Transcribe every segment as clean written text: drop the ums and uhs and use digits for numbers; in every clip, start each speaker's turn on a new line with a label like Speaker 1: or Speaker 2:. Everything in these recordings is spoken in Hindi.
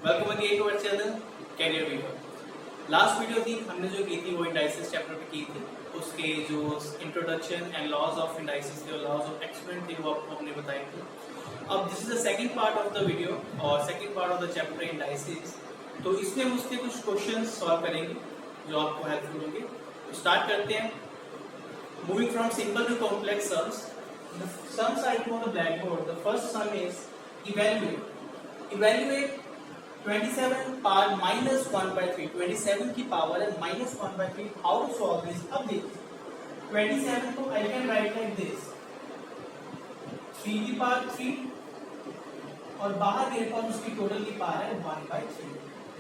Speaker 1: Welcome again to our channel career weaver. Last video थी हमने जो की थी वो इंडाइसिस चैप्टर पे की थी। उसके जो introduction and laws of indices थे और लॉज ऑफ एक्सपेरिमेंट थे वो आपको हमने बताए थे। अब this is the second part of the video और second part of the chapter indices. तो इसमें हम उसके कुछ क्वेश्चन सॉल्व करेंगे जो आपको हेल्पफुल होंगे। तो स्टार्ट करते हैं। Moving from simple to complex sums, the sums I do on the blackboard. The first sum is evaluate 27 power minus 1 by 3. 27 की पावर है minus 1 by 3. How to solve this? अब देखिए 27 को I can write like this, 3 की पावर 3 और बाहर मेरे पास उसकी टोटल की पावर है 1 by 3.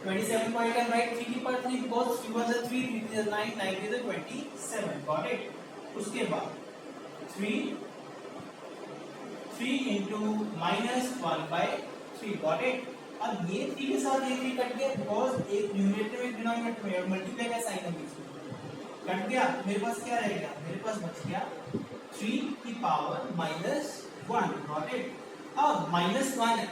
Speaker 1: 27 को I can write 3 की power 3 because 3 was a 3, 3 is a 9, 9 is a 27. Got it? उसके बाद 3 into minus 1 by 3. Got it? अब ये 3 के साथ ये 3 कट गया बिकॉज एक न्यूमरेटर में डिनोमिनेटर में मल्टीप्लाई का साइन है बीच में, कट गया। मेरे पास क्या रहेगा? मेरे पास बच गया 3 की पावर minus 1. Got it? अब minus 1 है।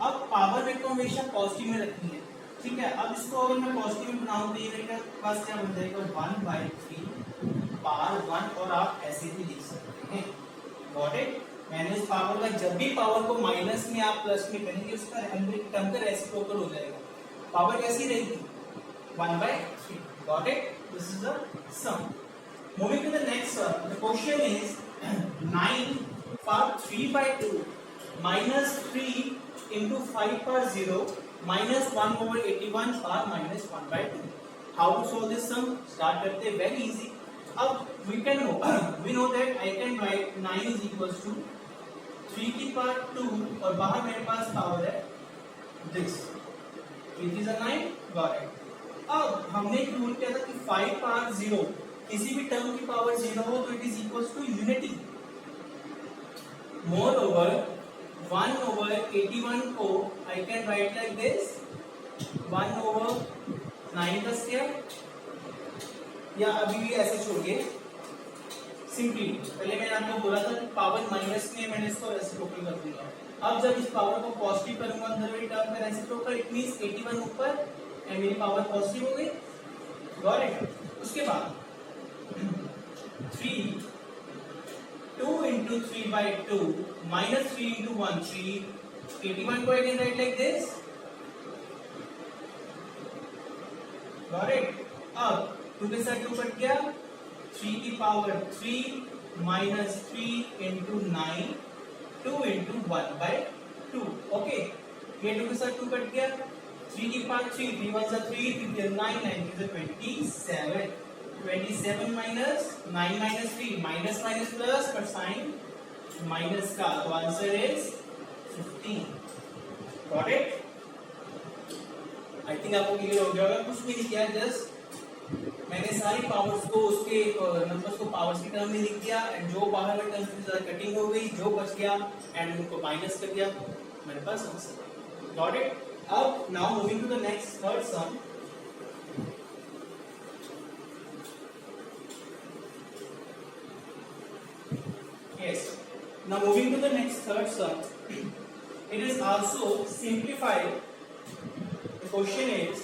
Speaker 1: अब पावर मेरे को हमेशा पॉजिटिव में रखनी है, ठीक है। अब इसको अगर मैं पॉजिटिव में बनाऊं तो ये मेरे पास क्या बन जाएगा? 1 by 3 पावर 1 और आप ऐसे भी लिख सकते हैं। Got it? मैंने इस पावर का जब भी पावर को माइनस में आप प्लस में करेंगे उसका टर्म का रेसिप्रोकल हो जाएगा। पावर कैसी रहेगी? 1 by 3. Got it? This is the sum. Moving to the next one. The question is 9 power 3 by 2 minus 3 into 5 power 0 minus 1 over 81 power minus 1 by 2. How to solve this sum? Start करते हैं। Very easy. अब we know that I can write 9 is equals to 3 की पावर 2 और बाहर मेरे पास पावर है this. 3 is a 9. Got it? अब हमने एक रूल किया था कि 5 पावर 0 किसी भी टर्म की पावर 0 हो तो it is equals to unity. Moreover 1 over 81 को I can write like this, 1 over 9 का स्क्वायर, या अभी भी ऐसे छोड़िए सिंपली। पहले मैंने आपको बोला था कि पावर माइनस में मैंने इसको रेसिप्रोकल कर दिया। अब जब इस पावर को पॉजिटिव करूंगा अंदर वाली टर्म में रेसिप्रोकल, इट मींस 81 ऊपर एंड मेरी पावर पॉजिटिव हो गई। Got it? उसके बाद 3 2 into 3 by 2 minus 3 into 1 3. 81 को I can write like this. Got it? अब 2 के साथ 2 कट गया, 3 की power 3 minus 3 into 9 2 into 1 by 2. Okay, ये 2 के साथ 2 कट गया, 3 की power 3 3 1 is 3 3 is 9 9 is 27. 27 minus 9 minus 3 minus minus plus पर साइन माइनस का, तो answer is 15. Got it? I think आपको क्लियर हो गया होगा। कुछ भी नहीं किया, जस्ट मैंने सारी पावर्स को उसके नंबर्स को पावर्स की टर्म में लिख दिया एंड जो बाहर में टर्म से ज्यादा कटिंग हो गई, जो बच गया एंड उनको माइनस कर दिया, मेरे पास आंसर। Got it? अब now moving to the next third sum. Yes. Now moving to the next third sum. It is also simplified. The question is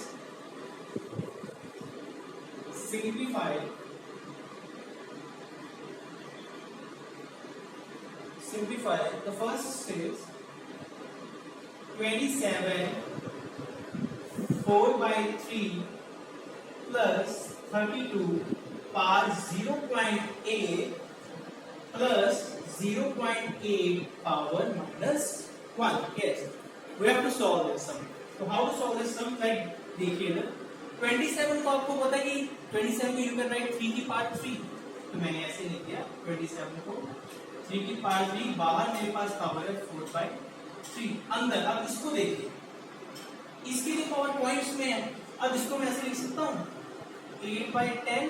Speaker 1: simplified. The first is 27 4 by 3 plus 32 power 0.8 plus 0.8 power minus 1. Yes, we have to solve this sum. So how to solve this sum? Like देखिए ना, 27 को आपको पता है कि 27 को you can write 3 की पावर 3, तो मैंने ऐसे लिख दिया 27 को 3 की पावर 3, बाहर मेरे पास पावर है 4 by 3 अंदर। अब इसको देखिए, इसकी जो पावर पॉइंट्स में है, अब इसको मैं ऐसे लिख सकता हूँ 8 by 10,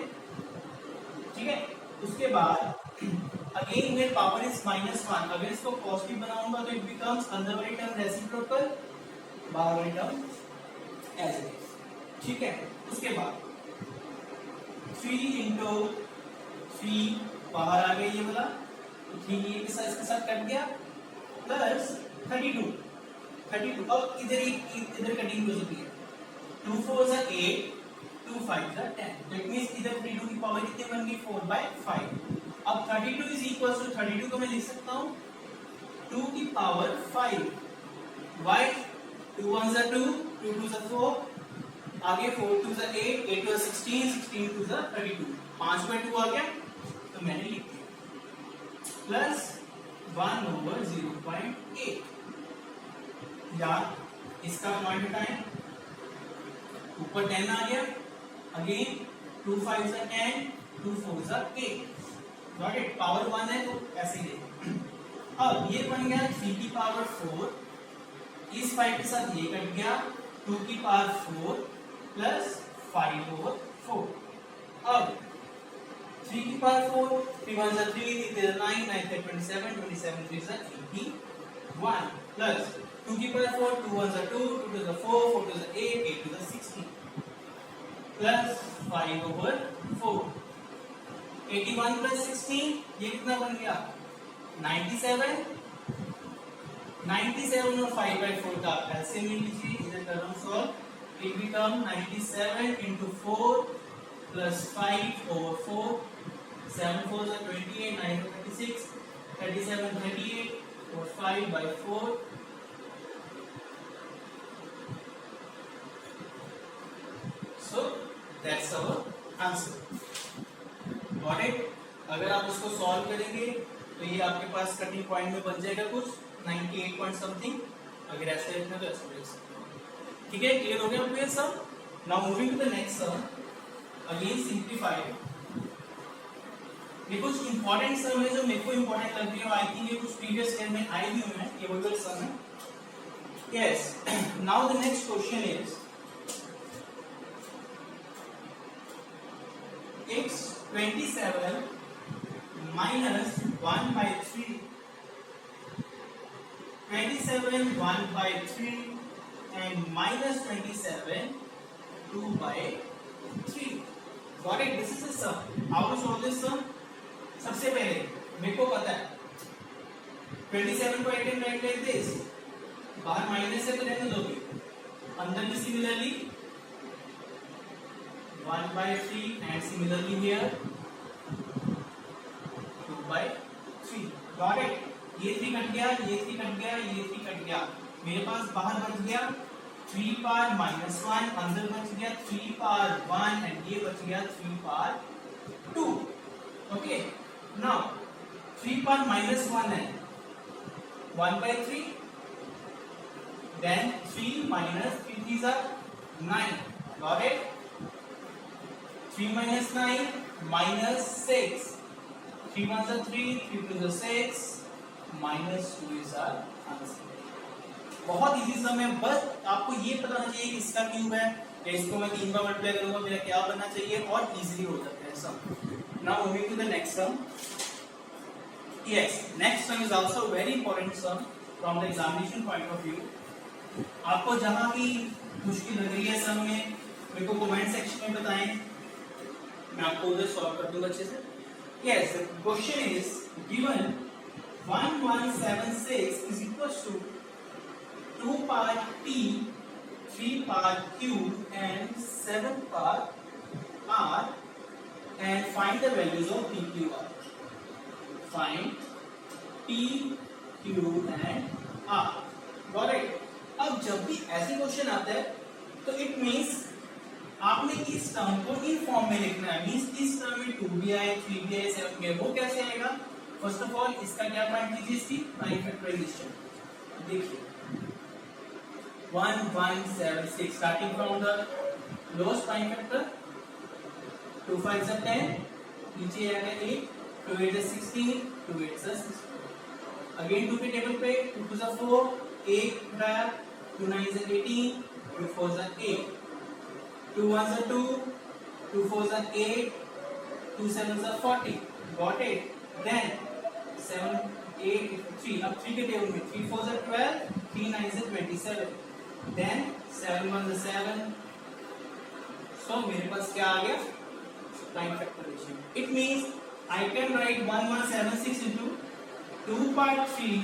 Speaker 1: ठीक है। उसके बाद अगेन मेरे पावर इज -1, अगर इसको पॉजिटिव बनाऊंगा तो इट बिकम्स अंदर वाली टर्म रेसिप्रोकल, बाहर वाली टर्म एज इट इज, ठीक है। उसके बाद 3 into 3 बाहर आ गया, ये वाला 3 ये के साथ इसके साथ कट गया, प्लस 32 32। अब इधर कटिंग हो चुकी है, 2 4 are 8, 2 5 are 10, दैट मींस इधर 32 की पावर कितनी बन गई 4/5। अब 32 इज इक्वल टू 32 को मैं लिख सकता हूं 2 की power 5। why 2 1s are 2, 2 2s are 4, आगे 4 2s are 8, 8 2s are 16, 16 2s are 32, 5/2 आ गया तो मैंने लिख दिया प्लस 1/0.8। या इसका पॉइंट उठाएं, ऊपर 10 आ गया, again 2 5s are 10, 2 4s are 8, got it. Power 1 है तो ऐसे ही ले। अब ये बन गया 3 की पावर 4, इस 5 के साथ ये कट गया, 2 की पावर 4 प्लस 5/4। अब 3 की power 4, 3 1s are 3, 3 are 9, 9 are 27, 27 3s are 81 plus 2 की power 4, 2 1s are 2, 2 2s are 4, 4 2s are 8, 8 2s are 16 plus 5/4। 81 plus 16 ये कितना बन गया 97। 97 और 5/4 का एलसीएम ले लीजिए, इधर कर रहा हूं solve, it become 97 into 4 plus 5/4, 7 4s are 28, 9 are 36, 37 38 और 5/4। So that's our answer. Got it? अगर आप उसको सॉल्व करेंगे तो ये आपके पास कटिंग पॉइंट में बन जाएगा कुछ 98 पॉइंट समथिंग। अगर ऐसे लिखना तो ऐसे लिख सकते हैं। ठीक है, क्लियर हो गया आपको ये सब। Now moving to the next sum, again simplified. ये कुछ इंपॉर्टेंट सम है जो मेरे को इंपॉर्टेंट लग रही है, आई थिंक ये कुछ प्रीवियस ईयर में आई हुई है, ये वही सम है। Yes, now the next question is x 27 minus 1/3, 27 1/3 and minus 27 2/3. Got it? This is the sum. How to solve this sum? सबसे पहले मेरे को पता है 27 को 18 राइट लाइक दिस, बाहर माइनस है तो रहने दोगे, अंदर भी similarly 1/3 and similarly here 2/3. Got it? ये 3 कट गया, ये 3 कट गया, ये 3 कट गया, मेरे पास बाहर बच गया 3 पावर -1, अंदर बच गया 3 पावर 1 एंड ये बच गया 3 पावर 2। ओके, नाउ 3 पावर -1 है 1/3, then 3 minus 3 3s are 9. Got it? 3 minus 9 minus 6, 3 1s are 3, 3 2s are 6, minus 2 is our answer. बहुत इजी सम है, बस आपको ये पता होना चाहिए कि इसका क्यूब है या इसको मैं 3 बार मल्टीप्लाई करूंगा मेरा क्या बनना चाहिए, और इजीली हो जाता है sum. Now moving to the next sum. Yes, next sum is also very important sum from the examination point of view. आपको जहां भी मुश्किल लग रही है सम में मेरे को कमेंट सेक्शन में बताएं, मैं आपको उधर सॉल्व कर दूंगा अच्छे से। Yes, question is given 1176 is equals to 2 power t, 3 power q and 7 power r, and find the values of p, q, r. Find p, q and r. Got it? अब जब भी ऐसे क्वेश्चन आता है तो इट मीन्स आपने इस टर्म को इन फॉर्म में लिखना है, मीन्स इस टर्म में 2 भी आए, 3 भी आए, 7 भी आए, वो कैसे आएगा? फर्स्ट ऑफ ऑल इसका क्या पॉइंट लीजिए, इसकी प्राइम फैक्टराइजेशन। देखिए 1 1 7 6 starting from the lowest prime factor, 2 5s are 10, नीचे आएगा 8, 2 8s are 16, 2 8s are 16। Again 2 के टेबल पे 2 2s are 4, 8 उठाया, 2 9s are 18, 2 4s are 8, 2 1s are 2, 2 4s are 8, 2 7s are 40। Got it? Then 7 8 3, अब 3 के टेबल में 3 4s are 12, 3 9s are 27, then 7 1s are 7। So मेरे पास क्या आ गया? Prime factorization. It means I can write 1176 into 2 power 3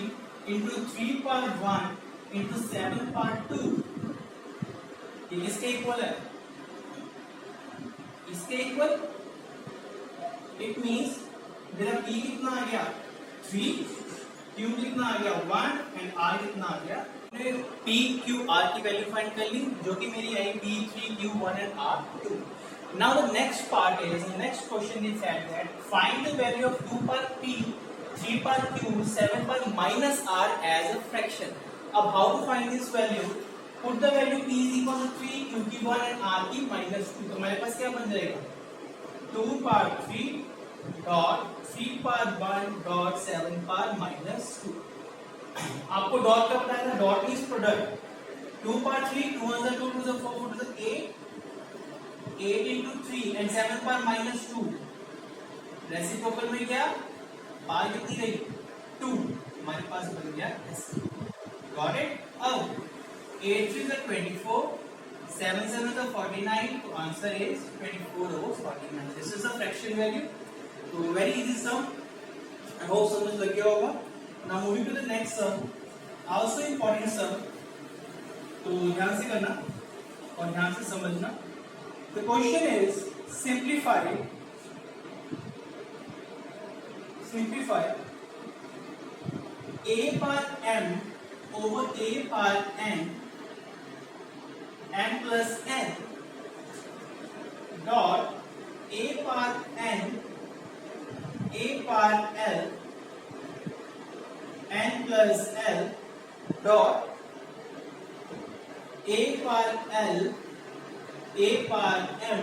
Speaker 1: into 3 power 1 into 7 part 2 ये किसके इक्वल है? इसके इक्वल। इट मींस मेरा p कितना आ गया 3, q कितना आ गया 1 एंड r कितना आ गया। p q r की वैल्यू फाइंड कर ली जो कि मेरी आई p 3 q 1 and r 2। Now the next part is the next question is that find the value of 2 per p, 3 per q, 7 per minus r as a fraction. अब how to find this value? Put the value p is equal to 3 q की 1 and r की minus 2। तो हमारे पास क्या बन जाएगा 2 पर 3 डॉट 3 पर 1 डॉट 7 पर minus 2। आपको डॉट का पता है ना, डॉट मींस प्रोडक्ट। 2 पर 3 2 1 2 2 4 4 2 8 8 into 3 and 7 पर minus 2। रेसिप्रोकल में क्या पार कितनी गई 2, हमारे पास बन गया s। Got it. अब 8 3 is 24, 7 7 is 49, तो answer is 24 over 49। This is the fraction value. तो very easy sum, I hope समझ लग गया होगा। Now moving to the next sum, also important sum, तो ध्यान से करना और ध्यान से समझना। The question is simplify a par m over a par n plus n dot a par n a par l n plus l dot a par l a par m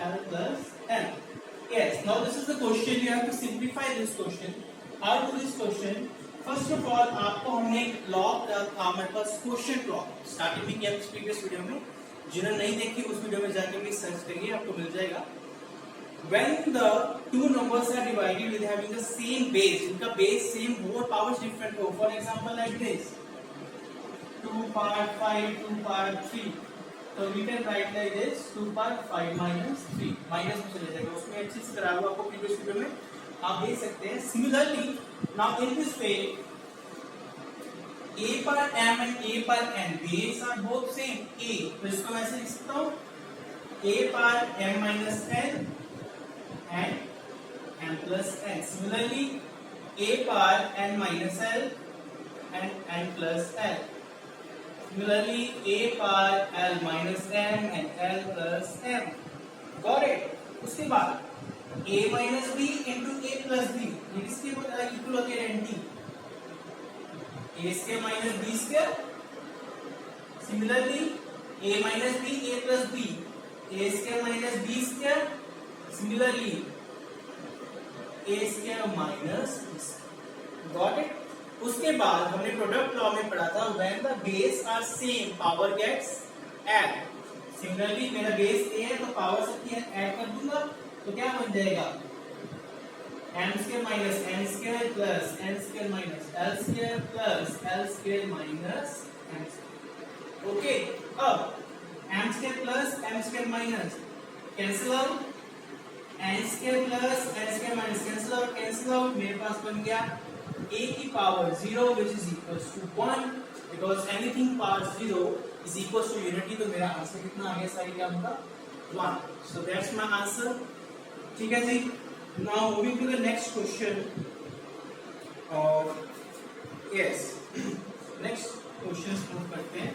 Speaker 1: l plus n। Yes, now this is the question. You have to simplify this question. How to do this question? First of all, आपको हमने एक लॉग हमारे पास क्वेश्चन लॉग स्टार्टिंग में किया प्रीवियस वीडियो में। जिन्होंने नहीं देखी उस वीडियो में जाके भी सर्च करिए, आपको मिल जाएगा। When the two numbers are divided with having the same base, इनका base same हो और powers different हो, for example like this 2 part 5 2 part 3, तो we can write like this 2 part 5 minus 3, minus में चले जाएगा, उसमें अच्छे से करा हुआ आपको प्रीवियस वीडियो में आप देख सकते हैं। Similarly, now in this way a पर m and a पर n base are both same a, तो इसको मैं ऐसे लिख सकता हूँ a पर m minus n and m plus n। Similarly, a पर n minus l and n plus l। Similarly, a par l minus m and l plus m। Got it? उसके बाद a minus b into a plus b, ये किसके इक्वल होते हैं nt, a square minus b square। Similarly, a minus b a plus b, a square minus b square। Similarly, a square minus b square। Got it? उसके बाद हमने प्रोडक्ट लॉ में पढ़ा था when the base are same power gets add। Similarly मेरा बेस a है तो पावर सबकी ऐड कर दूंगा, तो क्या बन जाएगा m square minus n square plus n square minus l square plus l square minus m square. Okay, अब m square plus m square minus cancel out, n square plus n square minus cancel out, मेरे पास बन गया a की power 0 which is equals to 1, because anything power 0 is equals to unity। तो मेरा आंसर कितना आ गया सारी क्या होगा 1। so that's my answer। ठीक है जी। now moving to the next question of yes next questions move करते हैं।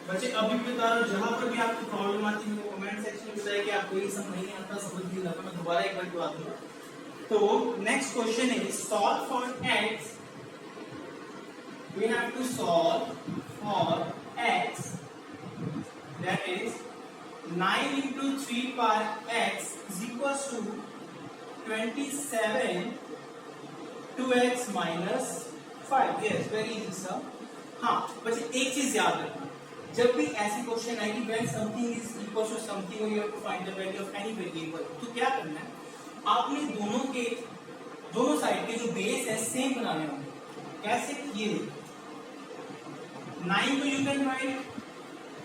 Speaker 1: बच्चे अभी भी बता रहा हूं, जहां पर भी आपको प्रॉब्लम आती है कमेंट सेक्शन में बताइए कि आपको ये समझ नहीं आता, समझ नहीं आता, मैं दोबारा एक बार बता दूंगा। तो next question is solve for x। We have to solve for x, that is 9 into 3 per x is equals to 27 2x minus 5। yes, very easy sir। हाँ बच्चे एक चीज याद रखना, जब भी ऐसी क्वेश्चन आएगी when something is equals to something or you have to find the value of any variable, तो क्या करना है आपने दोनों साइड के जो बेस है सेम बनाने होंगे। कैसे? ये 9 को यू कैन राइट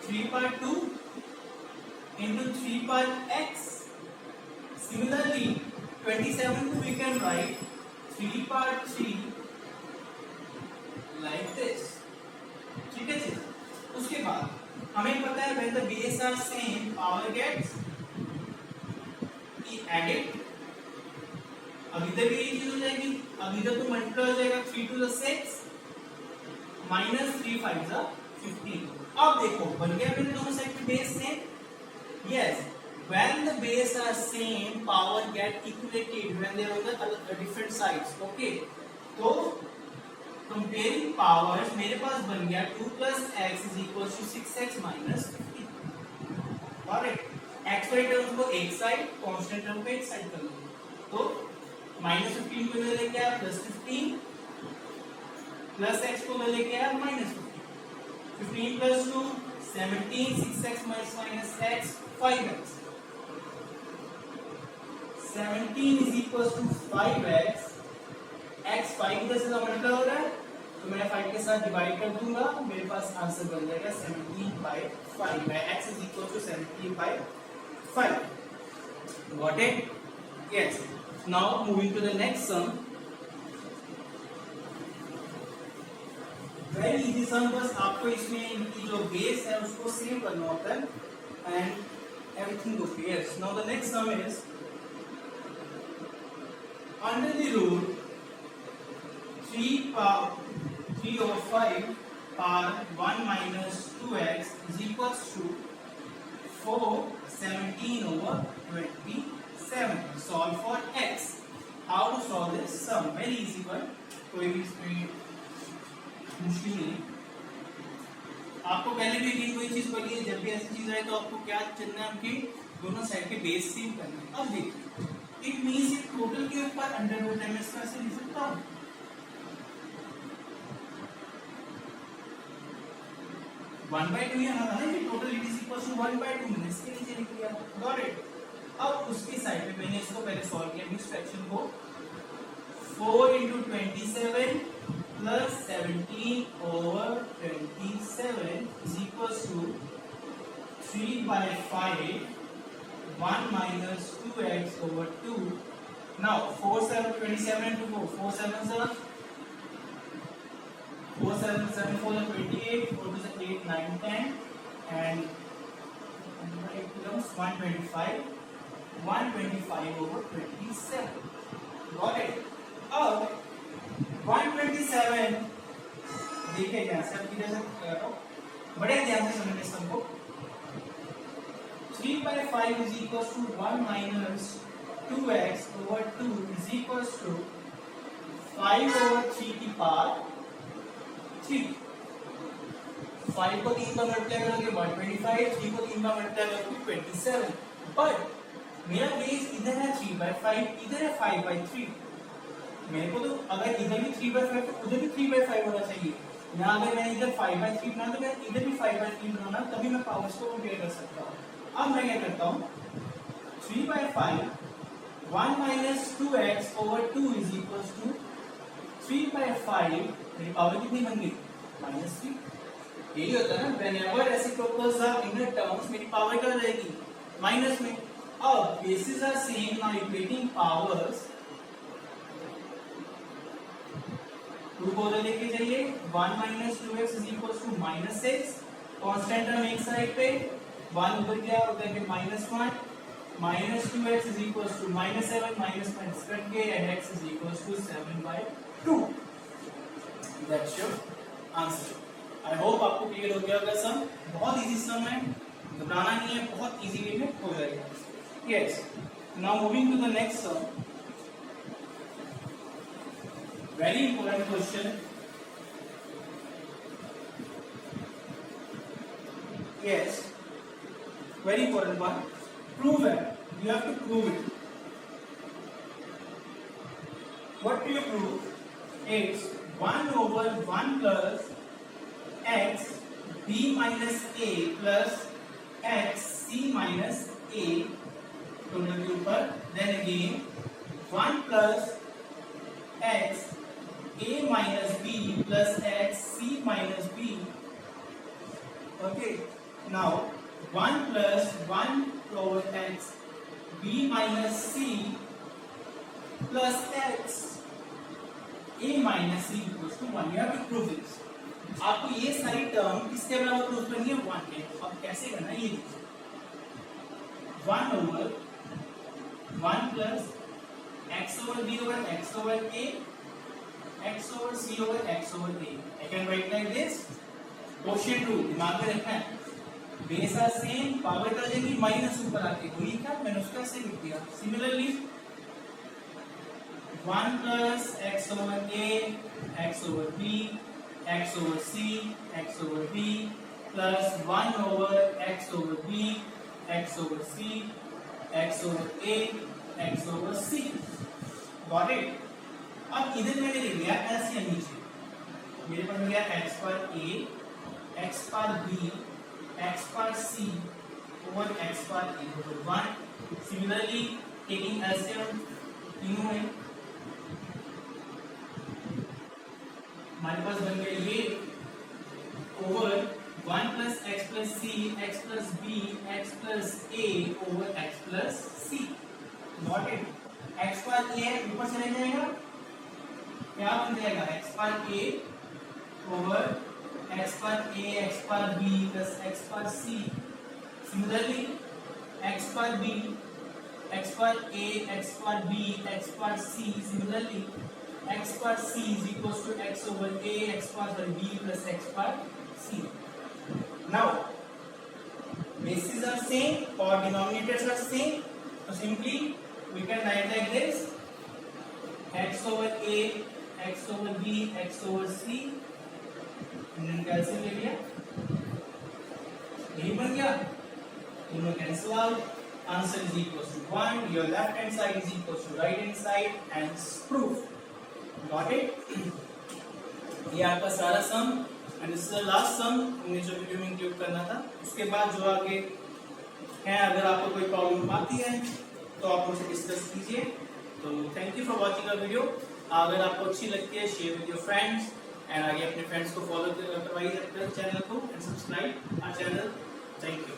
Speaker 1: 3 पर 2 into 3 पर x। Similarly, 27 को we can write 3 part 3 like this. ठीक है जी। उसके बाद हमें पता है when the base are same power gets added। अब इधर भी यही चीज हो जाएगी। अब इधर तो मल्टीप्लाई हो जाएगा 3 to the 6 minus 3 5 जा 15। अब देखो बन गया मेरे दोनों साइड के base same. Yes, when the base are same power get equated when they are on the different sides। Okay, तो कंपेयरिंग पावर्स मेरे पास बन गया 2 plus x is equals to 6x minus 15। Correct. x वाली टर्म्स को एक साइड, कांस्टेंट टर्म को एक साइड कर लो, तो -15 को इधर लेके आया +15 प्लस x को इधर लेके आया -15। 15 plus 2 17, 6x minus x 5x। 17 is equals to 5x। x 5 इधर से मल्टीप्लाई हो रहा है तो मैं 5 के साथ डिवाइड कर दूंगा, मेरे पास आंसर बन जाएगा 17/5। x is equal to 17/5। Got it? Yes. Now moving to the next sum. Very easy sum, बस आपको इसमें इनकी जो बेस है उसको सेम करना होता है and everything goes yes. Now the next sum is under the rule 3 over 5 power 1 minus 2x is equals to 4 17 over 27। Solve for x। How to solve this sum? Very easy one, कोई भी इसमें मुश्किल नहीं। आपको पहले भी एक कोई चीज पढ़ी है, जब भी ऐसी चीज आए तो आपको क्या चलना है, आपके दोनों साइड के बेस सेम करना है। अब देखिए इट मींस ये टोटल के ऊपर अंडर रूट है, मैं इसको ऐसे लिख सकता हूं 1/2 यहाँ है कि total it is equal to 1/2, मैंने इसके नीचे लिख दिया। Got it. अब उसकी साइड पे मैंने इसको पहले सॉल्व किया मिक्स फ्रैक्शन को 4 into 27 plus 17 over 27 is equals to 3/5 1 minus 2x over 2। Now 4 7 27 into 4 4 7 7 4 7 7 4 28 4 to 8 9 10 and it becomes 125 over 27। Got it? अब 127 देखिए ध्यान से, अब किधर से बड़े ध्यान से समझने इस को 3/5 is equals to 1 minus 2x over 2 is equals to 5 over 3 की पावर 3। 5 को 3 बार मल्टीप्लाई करोगे 125, 3 को 3 बार मल्टीप्लाई करोगे 27। बट मेरा बेस इधर है 3/5, इधर है 5/3। मेरे को तो अगर इधर भी 3/5 तो उधर भी 3/5 होना चाहिए। यहाँ अगर मैं इधर 5/3 बना तो मैं इधर भी 5/3 बनाना, तभी मैं पावर्स को कंपेयर कर सकता हूँ। अब मैं क्या करता हूँ 3/5 1 minus 2x over 2 is equals to 3/5। मेरी पावर कितनी बन गई -3। यही होता है ना, whenever reciprocals are inner terms मेरी पावर क्या रहेगी माइनस में। अब bases are same, now equating powers 2 को उधर लेके जाइए 1 minus 2x is equals to -6। Constant term एक साइड पे 1 उधर गया उधर के -1 minus 2x is equals to -7 minus cut गए and x is equals to 7/2। That's your answer। I hope आपको क्लियर हो गया होगा सम। बहुत इजी सम है, घबराना नहीं है, बहुत इजी वे में हो जाएगा। Yes, now moving to the next sum। Very important question। Yes, very important one। Prove it। You have to prove it। What do you prove? It's 1 over 1 plus x b minus a plus x c minus a total के ऊपर, then again 1 plus x a minus b plus x c minus b। Okay, now 1 plus 1 over x b minus c plus x a minus c equals to 1. You have to prove this. आपको ये सारी टर्म किसके बराबर प्रूव करनी है? 1 के. अब कैसे करना है ये देखिए. 1 over 1 plus x over b over x over a, x over c over x over a. I can write like this. Quotient rule दिमाग में रखना है. बेस आर सेम, पावर क्या जाएगी माइनस ऊपर आके. वही क्या मैंने उसका ऐसे लिख दिया. Similarly 1 plus x over a, x over b, x over c, x over b plus 1 over x over b, x over c, x over a, x over c. Got it? अब इधर मैंने लिख दिया एलसीएम नीचे. मेरे पास हो गया x पर a, x पर b, x पर c over x पर a over 1. Similarly, taking LCM तीनों में हमारे पास बन गया ये over 1 plus x plus c, x plus b, x plus a over x plus c. Got it? x पर a ऊपर चले जाएगा, क्या बन जाएगा? x पर a over x पर a, x पर b plus x पर c. Similarly, x पर b, x पर a, x पर b, x पर c. Similarly, x पर c is equals to x over a, x पर b plus x पर c. Now, bases are same or denominators are same. So simply we can write like this: x over a, x over b, x over c. इन्हें कैंसिल ले लिया, यही बन गया. दोनों cancel out. Answer is equals to 1. Your left hand side is equals to right hand side, and it's proof. Got it? ये आपका सारा sum and this is the last sum हमने जो वीडियो में इंक्लूड करना था. उसके बाद जो आगे है, अगर आपको कोई प्रॉब्लम आती है तो आप मुझसे डिस्कस कीजिए. तो thank you for watching our video. अगर आपको अच्छी लगती है, share with your friends and आगे अपने फ्रेंड्स को फॉलो करवाइए चैनल को and subscribe our channel. Thank you.